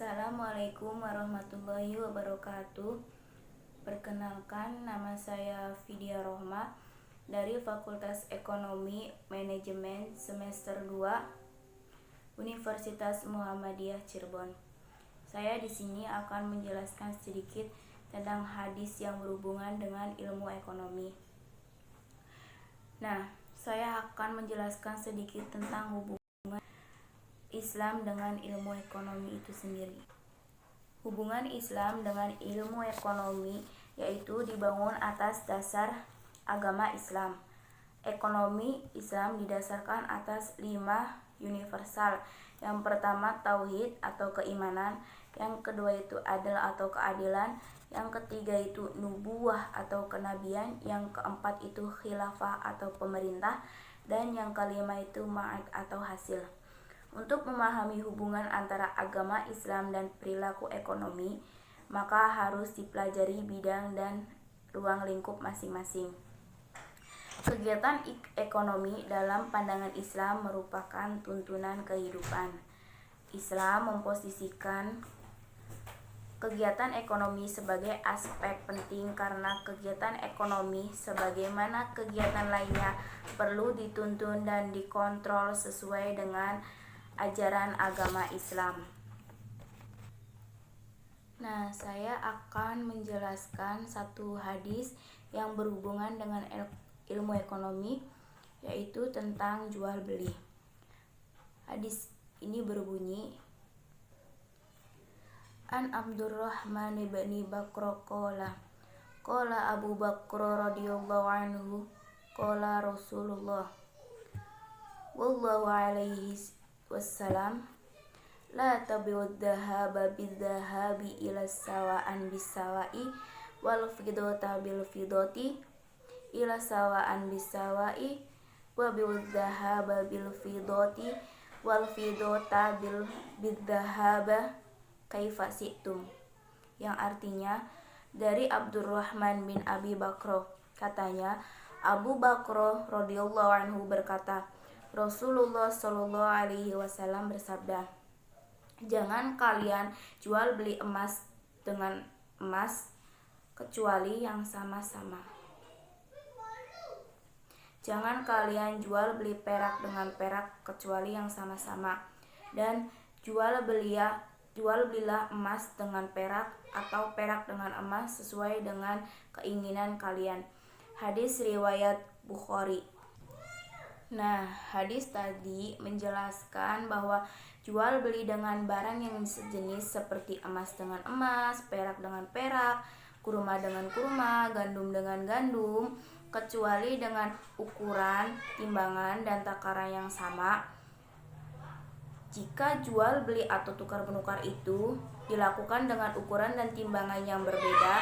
Assalamualaikum warahmatullahi wabarakatuh. Perkenalkan, nama saya Vidya Rohma dari Fakultas Ekonomi Manajemen semester 2 Universitas Muhammadiyah Cirebon. Saya di sini akan menjelaskan sedikit tentang hadis yang berhubungan dengan ilmu ekonomi. Nah, saya akan menjelaskan sedikit tentang hubungan Islam dengan ilmu ekonomi itu sendiri. Hubungan Islam dengan ilmu ekonomi yaitu dibangun atas dasar agama Islam. Ekonomi Islam didasarkan atas 5 universal. Yang pertama tauhid atau keimanan, yang kedua itu adil atau keadilan, yang ketiga itu nubuwah atau kenabian, yang keempat itu khilafah atau pemerintah, dan yang kelima itu ma'ad atau hasil. Untuk memahami hubungan antara agama Islam dan perilaku ekonomi, maka harus dipelajari bidang dan ruang lingkup masing-masing. Kegiatan ekonomi dalam pandangan Islam merupakan tuntunan kehidupan. Islam memposisikan kegiatan ekonomi sebagai aspek penting karena kegiatan ekonomi sebagaimana kegiatan lainnya perlu dituntun dan dikontrol sesuai dengan ajaran agama Islam. Nah, saya akan menjelaskan satu hadis yang berhubungan dengan ilmu ekonomi, yaitu tentang jual beli. Hadis ini berbunyi, An Abdurrahman bin Bakr qala Abu Bakr radhiyallahu anhu qala Rasulullah wallahu alaihi wassalam, la tabi'ud dhahaba bidh-dhahabi ila sawa'an bis-sawa'i wal fiddata bil fiddati ila sawa'an bis-sawa'i wa bi'ud dhahaba bil fiddati wal fiddata bidh-dhahaba kaifa syi'tum. Yang artinya, dari Abdurrahman bin Abi Bakr, katanya Abu Bakr radhiyallahu anhu berkata, Rasulullah Shallallahu alaihi wasallam bersabda, jangan kalian jual beli emas dengan emas kecuali yang sama-sama. Jangan kalian jual beli perak dengan perak kecuali yang sama-sama. Dan jual belilah emas dengan perak atau perak dengan emas sesuai dengan keinginan kalian. Hadis riwayat Bukhari. Nah, hadis tadi menjelaskan bahwa jual beli dengan barang yang sejenis seperti emas dengan emas, perak dengan perak, kurma dengan kurma, gandum dengan gandum, kecuali dengan ukuran, timbangan, dan takaran yang sama. Jika jual beli atau tukar menukar itu dilakukan dengan ukuran dan timbangan yang berbeda,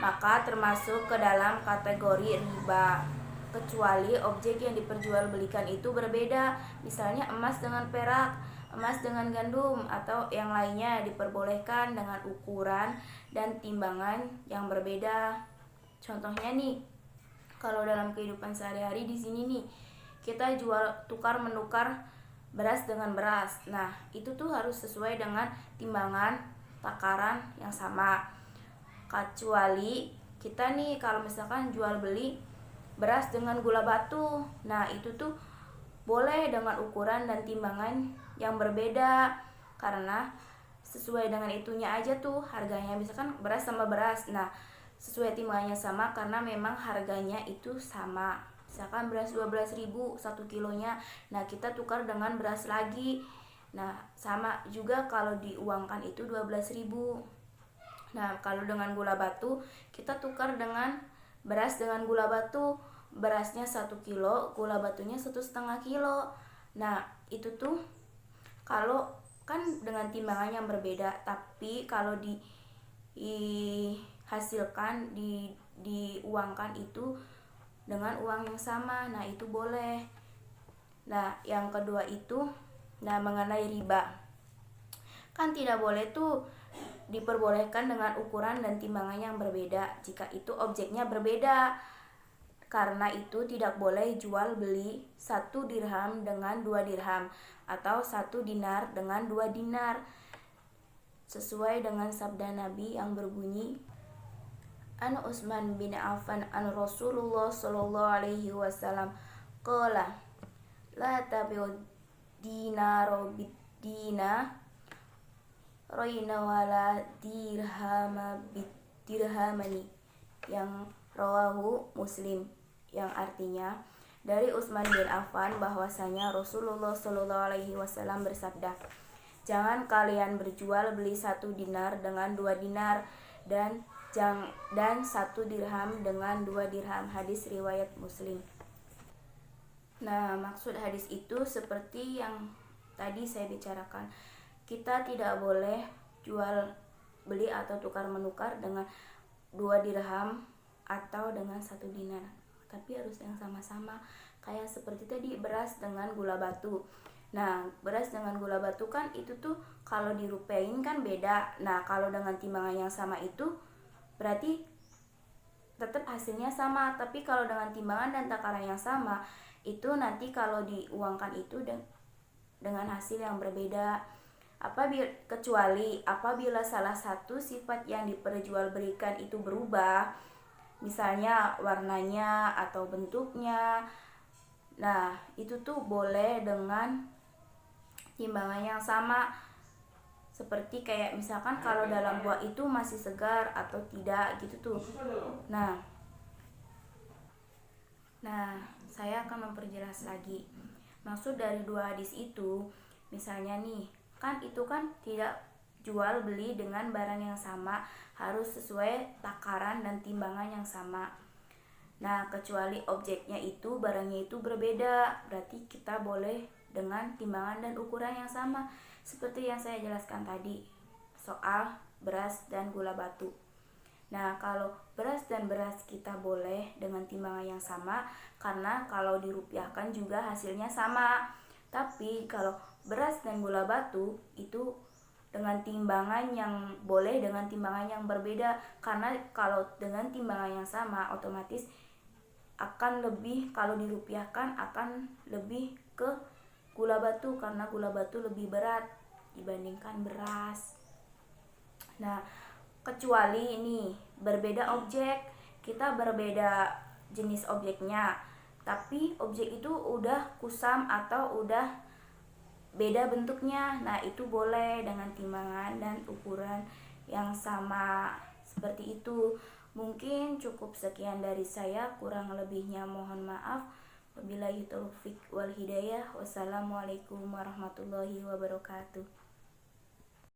maka termasuk ke dalam kategori riba, kecuali objek yang diperjualbelikan itu berbeda, misalnya emas dengan perak, emas dengan gandum, atau yang lainnya diperbolehkan dengan ukuran dan timbangan yang berbeda. Contohnya nih, kalau dalam kehidupan sehari-hari di sini nih, kita jual tukar menukar beras dengan beras. Nah, itu tuh harus sesuai dengan timbangan takaran yang sama. Kecuali kita nih kalau misalkan jual beli beras dengan gula batu, nah itu tuh boleh dengan ukuran dan timbangan yang berbeda, karena sesuai dengan itunya aja tuh harganya. Misalkan beras sama beras, nah sesuai timbangannya sama karena memang harganya itu sama. Misalkan beras 12.000 1 kilonya, nah kita tukar dengan beras lagi, nah sama juga kalau diuangkan itu 12.000. Nah kalau dengan gula batu kita tukar dengan beras dengan gula batu, berasnya 1 kilo, gula batunya 1,5 kilo. Nah itu tuh kalau kan dengan timbangan yang berbeda, tapi kalau dihasilkan, diuangkan itu dengan uang yang sama, nah itu boleh. Nah yang kedua itu, nah mengenai riba, kan tidak boleh tuh diperbolehkan dengan ukuran dan timbangan yang berbeda jika itu objeknya berbeda. Karena itu tidak boleh jual beli 1 dirham dengan 2 dirham atau 1 dinar dengan 2 dinar. sesuai dengan sabda Nabi yang berbunyi, An Utsman bin Affan an Rasulullah sallallahu alaihi wasallam qala la tabi'ud dinaro bid dina roina wala dirhama bid dirhamani, yang rawahu Muslim, yang artinya dari Utsman bin Affan bahwasanya Rasulullah sallallahu alaihi wasallam bersabda, jangan kalian berjual beli 1 dinar dengan 2 dinar dan 1 dirham dengan 2 dirham. Hadis riwayat Muslim. Nah, maksud hadis itu seperti yang tadi saya bicarakan. Kita tidak boleh jual beli atau tukar menukar dengan 2 dirham atau dengan 1 dinar. Tapi harus yang sama-sama. Kayak seperti tadi beras dengan gula batu. Nah, beras dengan gula batu kan itu tuh kalau dirupiahin kan beda. Nah, kalau dengan timbangan yang sama itu berarti tetap hasilnya sama. Tapi kalau dengan timbangan dan takaran yang sama, itu nanti kalau diuangkan itu dengan hasil yang berbeda. Kecuali apabila salah satu sifat yang diperjualbelikan itu berubah, misalnya warnanya atau bentuknya. Nah, itu tuh boleh dengan timbangan yang sama. Seperti kayak misalkan kalau dalam buah itu masih segar atau tidak gitu tuh. Nah, saya akan memperjelas lagi. Maksud dari 2 hadis itu, misalnya nih, kan itu kan tidak jual beli dengan barang yang sama, harus sesuai takaran dan timbangan yang sama. Nah, kecuali objeknya itu, barangnya itu berbeda, berarti kita boleh dengan timbangan dan ukuran yang sama. Seperti yang saya jelaskan tadi, soal beras dan gula batu. Nah, kalau beras dan beras kita boleh dengan timbangan yang sama, karena kalau dirupiahkan juga hasilnya sama. Tapi kalau beras dan gula batu itu dengan timbangan yang boleh dengan timbangan yang berbeda, karena kalau dengan timbangan yang sama otomatis akan lebih, kalau dirupiahkan akan lebih ke gula batu, karena gula batu lebih berat dibandingkan beras. Nah, kecuali ini berbeda objek, kita berbeda jenis objeknya, tapi objek itu udah kusam atau udah beda bentuknya. Nah, itu boleh dengan timbangan dan ukuran yang sama. Seperti itu. Mungkin cukup sekian dari saya, kurang lebihnya mohon maaf. Wabillahi taufik wal hidayah. Wassalamualaikum warahmatullahi wabarakatuh.